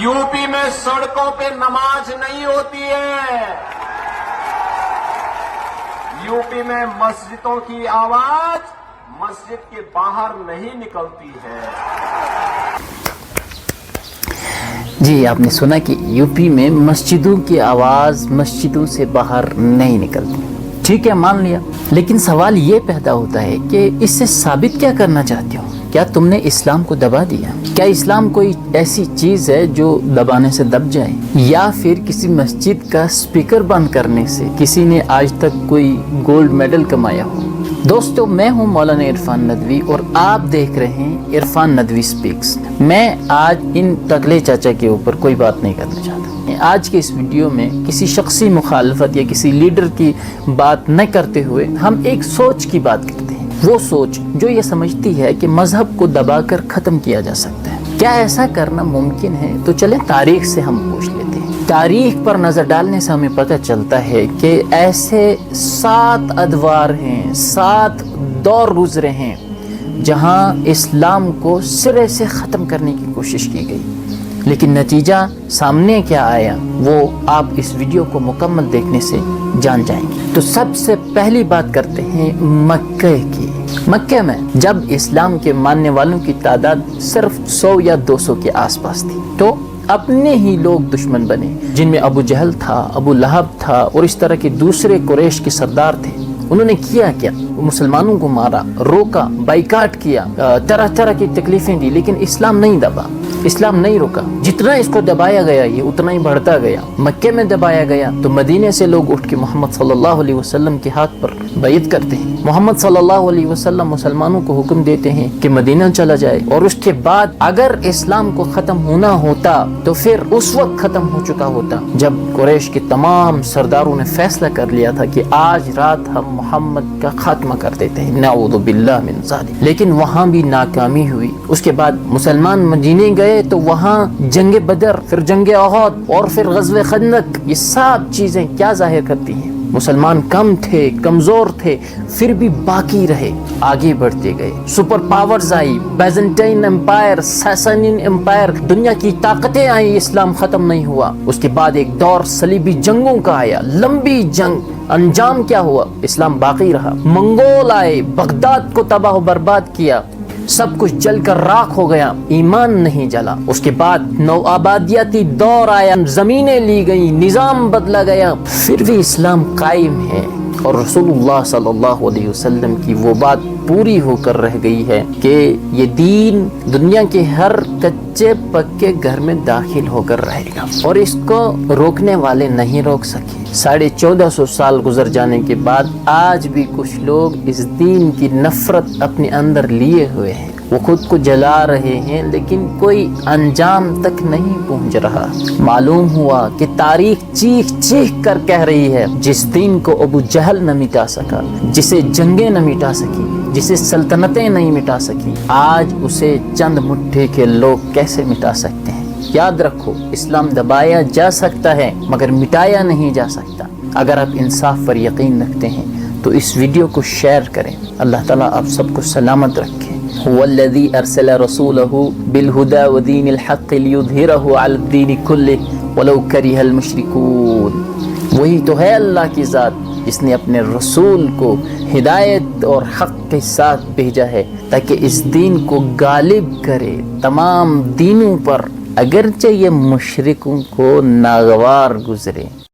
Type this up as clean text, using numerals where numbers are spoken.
UP में सड़कों पे नमाज नहीं होती है। यूपी में मस्जिदों की आवाज मस्जिद के बाहर नहीं निकलती है। जी, आपने सुना कि यूपी में मस्जिदों की आवाज़ मस्जिदों से बाहर नहीं निकलती। ठीक है, मान लिया, लेकिन सवाल ये पैदा होता है कि इससे साबित क्या करना चाहते हो? क्या तुमने इस्लाम को दबा दिया? क्या इस्लाम कोई ऐसी चीज़ है जो दबाने से दब जाए? या फिर किसी मस्जिद का स्पीकर बंद करने से किसी ने आज तक कोई गोल्ड मेडल कमाया हो? दोस्तों, मैं हूं मौलाना इरफान नदवी और आप देख रहे हैं इरफान नदवी स्पीक्स। मैं आज इन टकले चाचा के ऊपर कोई बात नहीं करना चाहता। आज के इस वीडियो में किसी शख्सी मुखालफत या किसी लीडर की बात न करते हुए हम एक सोच की बात करते हैं। वो सोच जो ये समझती है कि मजहब को दबाकर ख़त्म किया जा सकता है। क्या ऐसा करना मुमकिन है? तो चलें तारीख से हम पूछ लेते हैं। तारीख पर नज़र डालने से हमें पता चलता है कि ऐसे 7 अदवार हैं, 7 दौर गुजरे हैं जहां इस्लाम को सिरे से ख़त्म करने की कोशिश की गई, लेकिन नतीजा सामने क्या आया वो आप इस वीडियो को मुकम्मल देखने से जान जाएंगे। तो सबसे पहली बात करते हैं मक्के की। मक्के में जब इस्लाम के मानने वालों की तादाद सिर्फ 100 या 200 के आसपास थी, तो अपने ही लोग दुश्मन बने, जिनमें अबू जहल था, अबू लहब था और इस तरह के दूसरे कुरैश के सरदार थे। उन्होंने किया क्या? मुसलमानों को मारा, रोका, बाइकाट किया, तरह तरह की तकलीफें दी, लेकिन इस्लाम नहीं दबा, इस्लाम नहीं रुका। जितना इसको दबाया गया ये उतना ही बढ़ता गया। मक्के में दबाया गया तो मदीने से लोग उठ के मोहम्मद सल्लल्लाहु अलैहि वसल्लम के हाथ पर बैत करते हैं। मोहम्मद सल्लल्लाहु अलैहि वसल्लम मुसलमानों को हुक्म देते हैं कि मदीना चला जाए, और उसके बाद अगर इस्लाम को ख़त्म होना होता तो फिर उस वक्त ख़त्म हो चुका होता जब कुरैश के तमाम सरदारों ने फैसला कर लिया था कि आज रात हम मोहम्मद का खात्मा कर देते हैं, नऊज़ु बिल्लाह मिन ज़ालिक। लेकिन वहाँ भी नाकामी हुई। उसके बाद मुसलमान मदीने गए तो वहाँ जंगे बदर, फिर जंगे उहद और फिर गज़वे खंदक, ये सब चीज़ें क्या जाहिर करती हैं? मुसलमान कम थे, कमज़ोर थे, फिर भी बाकी रहे, आगे बढ़ते गए। सुपर पावर्स आई, बैजेंटाइन एम्पायर, सैसानियन एम्पायर, दुनिया की ताकतें आई, इस्लाम ख़त्म नहीं हुआ। उसके बाद एक दौर सलीबी जंगों का आया, लंबी जंग। अंजाम क्या हुआ? इस्लाम बाकी रहा। मंगोल आए, बगदाद को तबाह बर्बाद किया, सब कुछ जल कर राख हो गया, ईमान नहीं जला। उसके बाद नौआबादियाती दौर आया, जमीनें ली गई, निज़ाम बदला गया, फिर भी इस्लाम कायम है। और रसूलुल्लाह सल्लल्लाहु अलैहि वसल्लम की वो बात पूरी होकर रह गई है कि ये दीन दुनिया के हर कच्चे पक्के घर में दाखिल होकर रहेगा, और इसको रोकने वाले नहीं रोक सके। 1450 साल गुजर जाने के बाद आज भी कुछ लोग इस दीन की नफरत अपने अंदर लिए हुए हैं। वो खुद को जला रहे हैं, लेकिन कोई अंजाम तक नहीं पहुंच रहा। मालूम हुआ कि तारीख चीख चीख कर कह रही है, जिस दीन को अबू जहल न मिटा सका, जिसे जंगें न मिटा सकी, जिसे सल्तनतें नहीं मिटा सकी, आज उसे चंद मुट्ठी के लोग कैसे मिटा सकते हैं? याद रखो, इस्लाम दबाया जा सकता है मगर मिटाया नहीं जा सकता। अगर आप इंसाफ पर यकीन रखते हैं तो इस वीडियो को शेयर करें। अल्लाह ताला आप सबको सलामत रखे। हुवल्लज़ी अरसला रसूलहु बिलहुदा व दीनिल हक़्क़ लियुज़हिरहु अलद्दीनि कुल्लिहि वलौ करिहल मुशरिकून। वही तो है अल्लाह की ज़ात जिसने अपने रसूल को हिदायत और हक़ के साथ भेजा है ताकि इस दीन को गालिब करे तमाम दीनों पर, अगरचे ये मुशरिकों को नागवार गुजरे।